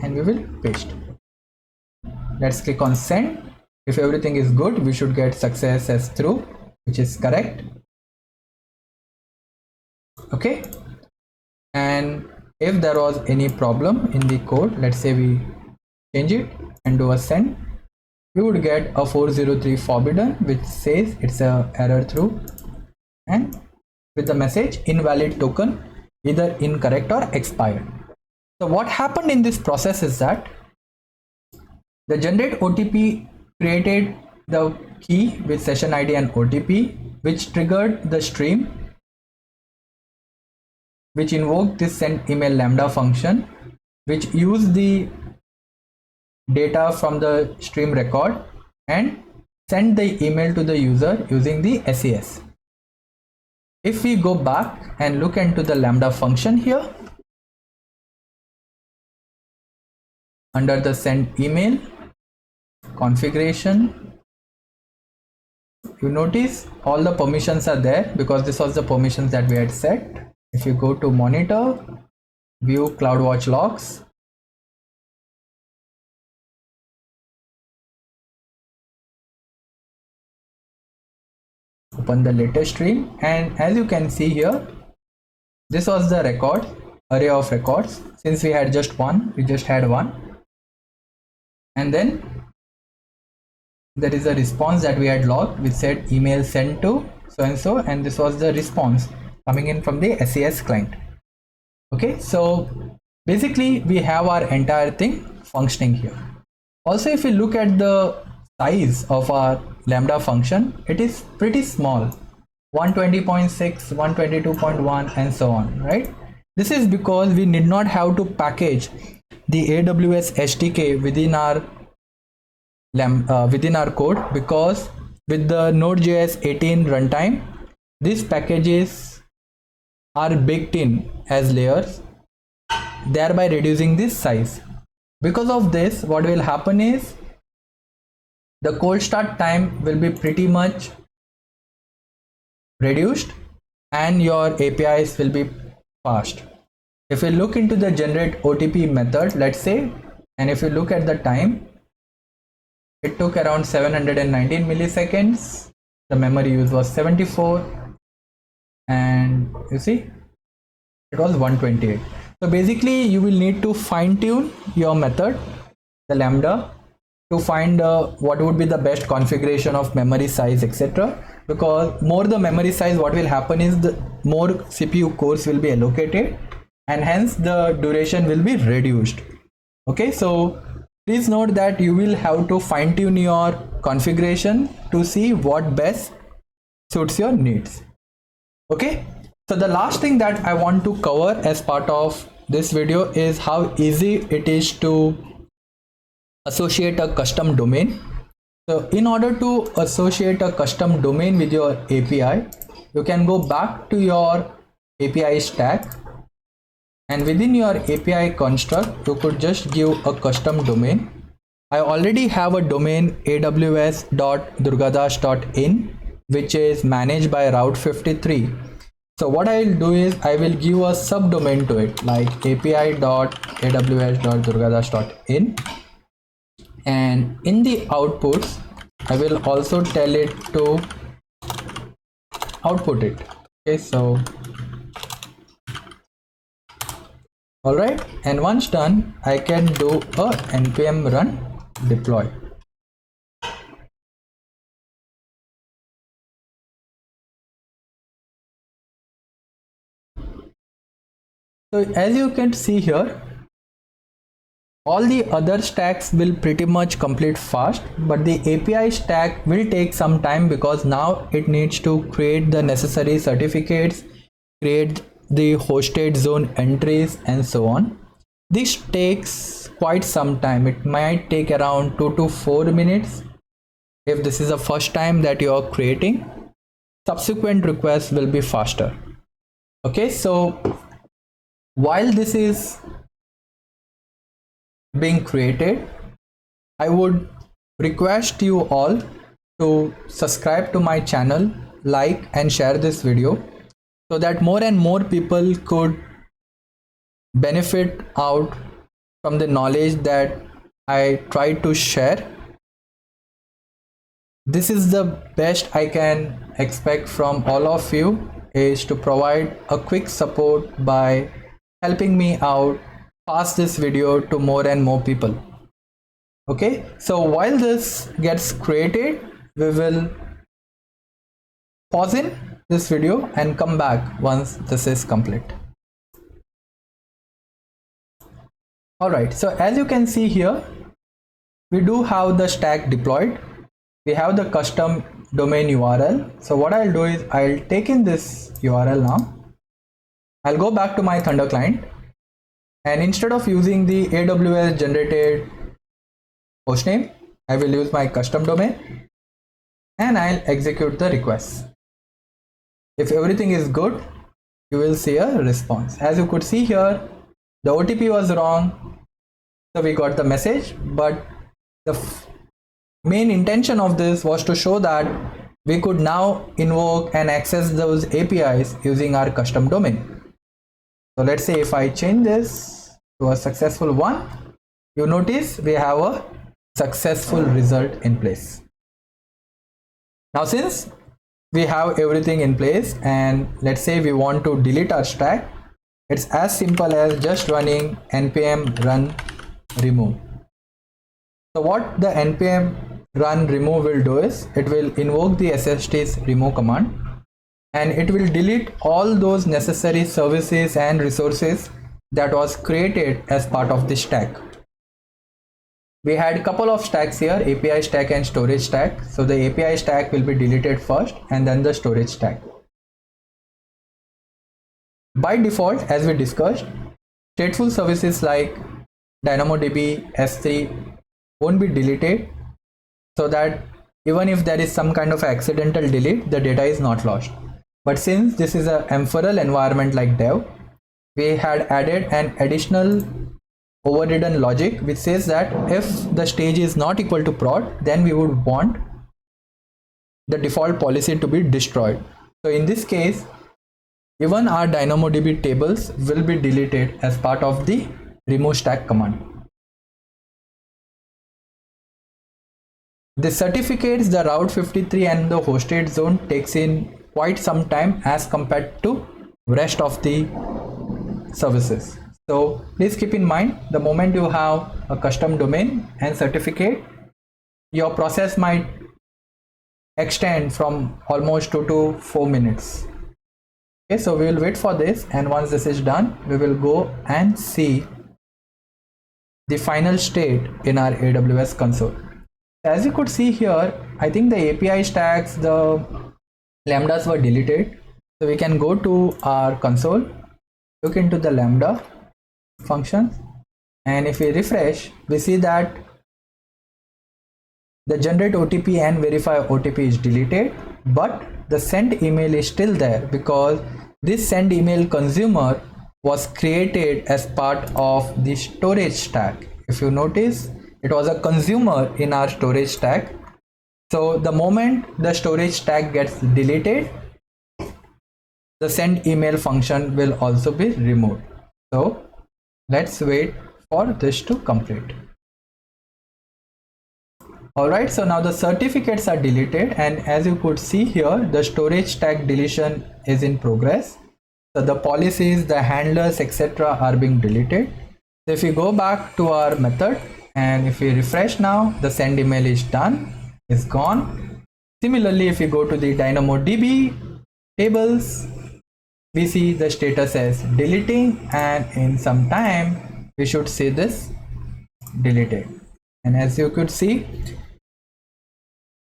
and we will paste. Let's click on send. If everything is good, we should get success as through, which is correct. Okay, and if there was any problem in the code, let's say we change it and do a send, you would get a 403 forbidden, which says it's a error through, and with the message invalid token, either incorrect or expired. So what happened in this process is that the generate OTP created the key with session ID and OTP, which triggered the stream, which invoked this send email lambda function, which used the data from the stream record and send the email to the user using the SAS. If we go back and look into the lambda function here, under the send email configuration, you notice all the permissions are there because this was the permissions that we had set. If you go to monitor, view CloudWatch logs, open the latest stream, and as you can see here, this was the record, array of records. Since we had just one, we just had one, and then there is a response that we had logged which said email sent to so and so, and this was the response coming in from the SAS client. Okay, so basically we have our entire thing functioning here. Also, if we look at the size of our lambda function, it is pretty small, 120.6, 122.1 and so on, right? This is because we need not have to package the AWS SDK within our code, because with the Node.js 18 runtime, these packages are baked in as layers, thereby reducing this size. Because of this, what will happen is the cold start time will be pretty much reduced and your APIs will be fast. If we look into the generate OTP method, let's say, and if you look at the time, it took around 719 milliseconds. The memory use was 74, and you see it was 128. So basically you will need to fine tune your method, the lambda, to find what would be the best configuration of memory size, etc. Because more the memory size, what will happen is the more CPU cores will be allocated, and hence the duration will be reduced. Okay, so please note that you will have to fine tune your configuration to see what best suits your needs. Okay, so the last thing that I want to cover as part of this video is how easy it is to associate a custom domain. So in order to associate a custom domain with your API, you can go back to your API stack, and within your API construct, you could just give a custom domain. I already have a domain aws.durgadas.in, which is managed by Route 53. So what I will do is I will give a subdomain to it, like api.aws.durgadas.in, and in the outputs I will also tell it to output it. Okay, so all right, and once done, I can do a npm run deploy. So as you can see here, all the other stacks will pretty much complete fast, but the API stack will take some time because now it needs to create the necessary certificates, create the hosted zone entries, and so on. This takes quite some time. It might take around 2 to 4 minutes if this is the first time that you are creating. Subsequent requests will be faster. Okay, so while this is being created, I would request you all to subscribe to my channel, like and share this video, so that more and more people could benefit out from the knowledge that I try to share. This is the best I can expect from all of you, is to provide a quick support by helping me out, pass this video to more and more people. Okay, so while this gets created, we will pause in this video and come back once this is complete. All right, so as you can see here, we do have the stack deployed. We have the custom domain URL. So what I'll do is I'll take in this URL now. I'll go back to my Thunder client, and instead of using the AWS generated hostname, I will use my custom domain, and I'll execute the request. If everything is good, you will see a response. As you could see here, the OTP was wrong, so we got the message, but the main intention of this was to show that we could now invoke and access those APIs using our custom domain. So let's say if I change this to a successful one, you notice we have a successful result in place. Now since we have everything in place, and let's say we want to delete our stack, it's as simple as just running npm run remove. So what the npm run remove will do is it will invoke the sht's remove command, and it will delete all those necessary services and resources that was created as part of the stack. We had a couple of stacks here, API stack and storage stack. So the API stack will be deleted first and then the storage stack. By default, as we discussed, stateful services like DynamoDB S3 won't be deleted, so that even if there is some kind of accidental delete, the data is not lost. But since this is a embed environment like dev, we had added an additional overridden logic which says that if the stage is not equal to prod, then we would want the default policy to be destroyed. So in this case, even our DynamoDB tables will be deleted as part of the remove stack command. The certificates, the Route 53 and the hosted zone takes in quite some time as compared to rest of the services. So please keep in mind, the moment you have a custom domain and certificate, your process might extend from almost 2 to 4 minutes. Okay, so we will wait for this, and once this is done, we will go and see the final state in our AWS console. As you could see here, I think the API stacks, the lambdas were deleted. So we can go to our console, look into the lambda functions, and if we refresh, we see that the generate OTP and verify OTP is deleted, but the send email is still there because this send email consumer was created as part of the storage stack. If you notice, it was a consumer in our storage stack. So the moment the storage stack gets deleted, the send email function will also be removed. So let's wait for this to complete. Alright, so now the certificates are deleted, and as you could see here, the storage stack deletion is in progress. So the policies, the handlers, etc. are being deleted. So if we go back to our method and if we refresh now, the send email is done, is gone. Similarly, if we go to the DynamoDB tables, we see the status as deleting, and in some time we should see this deleted. And as you could see,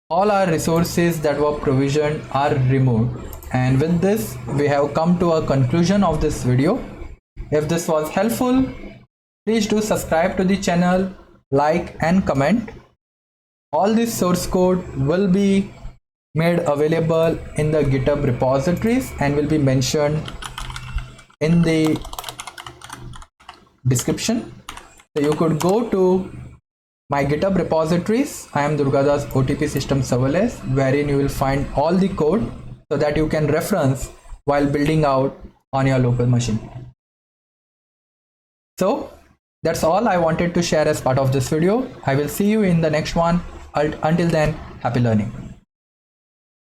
all our resources that were provisioned are removed. And with this, we have come to a conclusion of this video. If this was helpful, please do subscribe to the channel, like and comment. All this source code will be made available in the GitHub repositories and will be mentioned in the description. So you could go to my GitHub repositories. I am Durgadas OTP System Serverless, wherein you will find all the code so that you can reference while building out on your local machine. So that's all I wanted to share as part of this video. I will see you in the next one. Until then, happy learning.